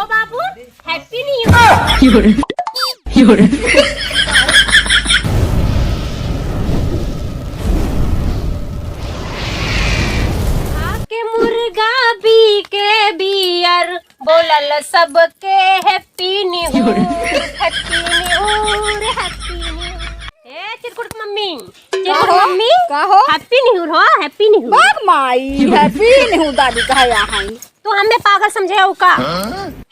हो बाबू, happy new year. आके मुर्गा बी के बियर बोलल सबके happy new year, happy new year, happy new year. ए चिरकुट मम्मी, चिरकुट मम्मी का हो हैप्पी न्यू ईयर हो, हैप्पी न्यू ईयर। बाग माई हैप्पी न्यू दादी कहा यहाँ तो हमें पागल समझे हो का?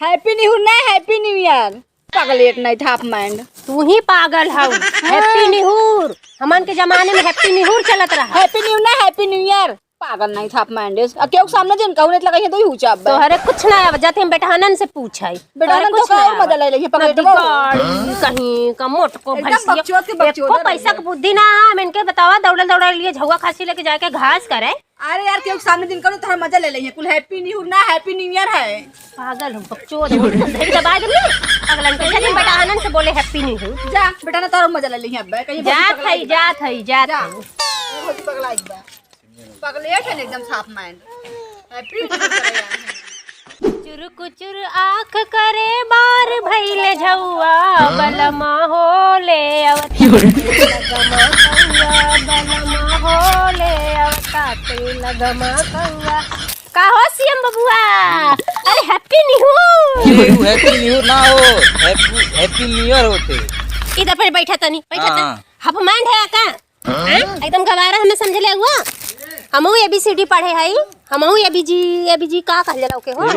हैप्पी न्यू नहीं हैप्पी न्यू ईयर पगलेट नहीं था आप माइंड तू ही पागल हो। हैप्पी न्यू ईयर हमन के जमाने में हैप्पी न्यू ईयर चलत रहा। हैप्पी न्यू नहीं हैप्पी न्यू ईयर पागल नहीं था आप माइंड क्यों सामने जिन कहूं लगा ये तो ही हुचा तो हरे कुछ ना आवत हम बेटानन से पूछाई। बेटानन तो का मजा ले लेंगे पकड़ के गाड़ी कहीं का मोट को भैंसिया को पैसा की बुद्धि ना हम इनके बतावा दौड़ल दौड़ल लिए झुआ खांसी लेके जाके घास करे। अरे यार क्यों सामने दिन करो तो मजा ले लेंगे कुल हैप्पी न्यू ना हैप्पी न्यू ईयर है पागल हो बकचोद धड़ी दबा दे अगलन के चल बेटानन से बोले हैप्पी न्यू ईयर। जा बेटा ना तारो मजा ले लेंगे अब कहीं जा थई होती पगला एक बार पगलेट है एकदम साफ माइंड हैप्पी चुर कुचुर आँख करे बार भइले झौआ बलमा हो ले अवता लगमा कौआ बलमा हो ले अवता ते लगमा कौआ का हो सीएम बबुआ। अरे happy new year. Happy new year ना हो हैप्पी न्यू ईयर होते। इधर पर बैठा तनी हब माइंड है का एकदम गवारा हमें समझ ले हुआ। हमहू एबीसीडी पढ़े हई हमहू एबीजी का कहल जाला ओके हो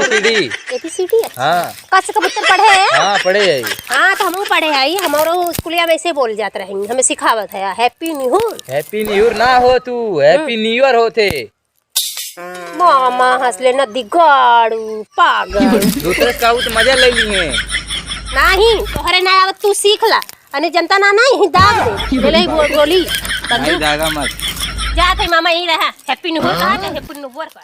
एबीसीडी हां कस कबूतर पढ़े हां पढ़े हई हां तो हमहू पढ़े हई हमारो स्कूलिया में ऐसे बोल जात रही हमें सिखावत है हैप्पी न्यू ईयर ना हो तू हैप्पी न्यू ईयर होते। मामा हंसले न दिगाड़ू पागल दूसरे का तो मजा ले लिए नहीं तोहरे ना आवत तू सीख ला अने जनता ना ही दाग दे ले बोली नहीं दागा मत जात है मामा यही रहा हैप्पी न्यू ईयर कहा हैप्पी न्यू ईयर कहा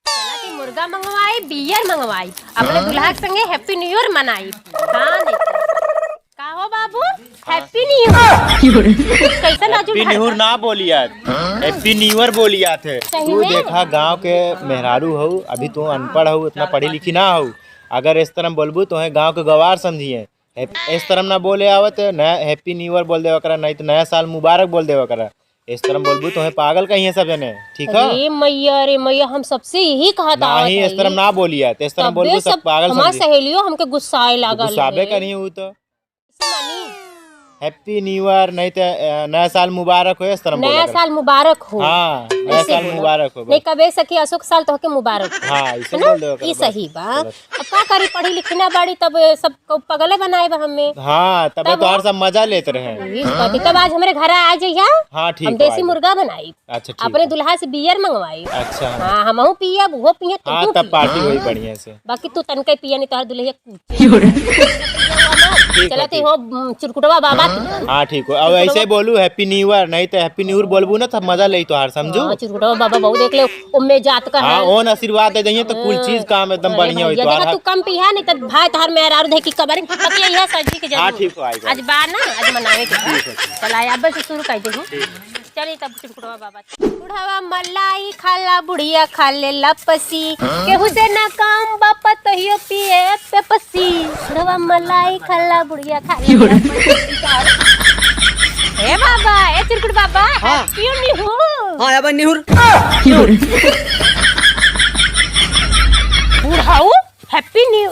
चला कि मुर्गा मंगवाई बियर मंगवाई अपने दुल्हा के संगे हैप्पी न्यू ईयर मनाई। हां नहीं का हो बाबू हैप्पी न्यू ईयर कैसा लाजू हैप्पी न्यू ईयर ना बोलिया हैप्पी न्यू ईयर बोलिया थे। तू देखा गांव के मेहरारू हो अभी तू अनपढ़ हो इतना पढ़ी लिखी ना हो अगर इस तरह बोलबू तो है गांव के गवार समझिए इस तरह ना बोले आवत नया हैप्पी न्यू ईयर बोल देवा करा नहीं तो नया साल मुबारक बोल देवा करा इस तरह बोलबू तो है पागल कहीं है सब जने ठीक है। अरे मैया हम सबसे यही कहा था नहीं इस तरह ना बोलिया इस तरह बोलबू सब पागल हमार सहेलियों हमके गुस्साए लागल गुस्साबे करी हूं तो हैप्पी न्यू ईयर नहीं तो नया साल मुबारक हो इस तरह नया साल मुबारक हो। हाँ नया साल मुबारक हो नहीं कबे सकी अशोक साल तो के मुबारक हो। हाँ इसे बोल दो ये सही बा अब का करी पढ़ी लिखी ना बाड़ी तब सब पगले बनाए बा हमें। हाँ तब तो और सब मजा लेते रहे तब आज हमारे घर आ जाइया हाँ ठीक हम देसी मुर्गा बनाई अच्छा ठीक अपने दुल्हा से बियर मंगवाई अच्छा हाँ हमहू पिया वो पिया हाँ तब पार्टी हुई बढ़िया से बाकी तू तनके पिया नहीं तोहर दुल्हा चला ते हो चिरकुटवा बाबा हाँ ठीक हो अब ऐसे बोलू हैप्पी न्यू ईयर नहीं तो हैप्पी न्यू ईयर बोलबू ना तब मजा ले तो हार समझू चिरकुटवा बाबा बहुत देख ले उम्मे जात का हाँ ओन आशीर्वाद दे दइए तो कुल चीज काम एकदम बढ़िया होई तो तू कम पिया नहीं तो भाई तोहर में आरू दे की कबर पति यही सजी के हाँ जरूर ठीक हो आई आज बार ना आज मनावे के चला अब से शुरू कर दे चली तब चिरकुटवा बाबा बुढ़ावा मलाई खाला बुढ़िया खा ले लपसी केहू से ना काम बापा तहियो पिए पेपसी बुढ़ावा मलाई खाला बुढ़िया खा ले ए बाबा ए चिरकुट बाबा हैप्पी न्यू हां अब न्यू बुढ़ाऊ हैप्पी न्यू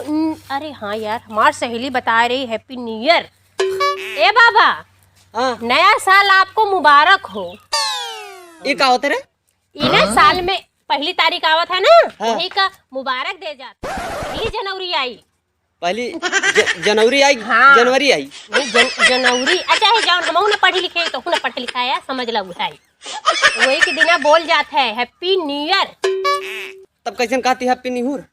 अरे हाँ यार हमार सहेली बता रही हैप्पी न्यू ईयर। ए बाबा नया साल आपको मुबारक हो। ये का होते रे इन्हें साल में पहली तारीख आवत है ना वही का मुबारक दे जाते पहली जनवरी आई पहली जनवरी आई हाँ। जनवरी आई नहीं जनवरी अच्छा है जान हम ना पढ़ी लिखे तो ना पढ़े लिखा है समझ ला उठाई वही के दिन बोल जाता है हैप्पी न्यू ईयर। तब कैसे कहती हैप्पी न्यू ईयर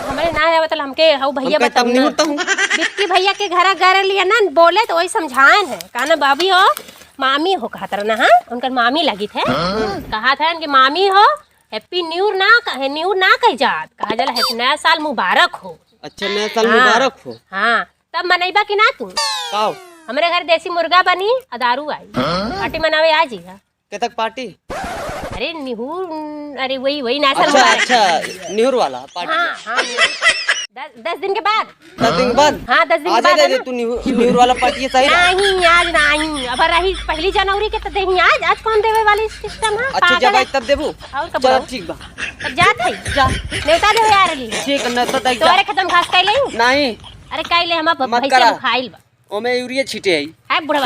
हमारे ना है मतलब हमके हऊ भैया तब न्यू ईयर तो हूं बिक्की भैया के घर गए लिया ना बोले तो वही समझाए है कहना भाभी हो मामी हो कहा था ना हाँ उनका मामी लगी थे कहा था कि मामी हो हैप्पी न्यू ईयर ना कहे न्यू ईयर ना कह जात कहा जाला नया साल मुबारक हो। अच्छा नया साल मुबारक हो हाँ तब मनैबा की ना तू काओ हमारे घर देसी मुर्गा बनी अदारू आई पार्टी मनावे आ जी के तक पार्टी अरे निहूर अरे वही नया साल अच्छा मुबारक। अच्छा न्यू ईयर वाला पार्टी हाँ हाँ 10 दिन के बाद। 10 दिन के बाद? हाँ 10 दिन के आज बाद दे है दे ना? तू न्यूर वाला पार्टी सही ना? नहीं आज नहीं, अब रही 1 जनवरी के तो देही आज कौन देवे वाली सिस्टम है? अच्छा जब आई तब देबू। और कब चल बोलो? ठीक बा। तब जात है जा नेवता देवे आ रही ठीक है ना तो तक जा। तोरे खत्म घास कैले नहीं अरे कैले हम मत भैंसे करा। खाइल बा ओमे यूरिया छीटे आई। है बुढ़वा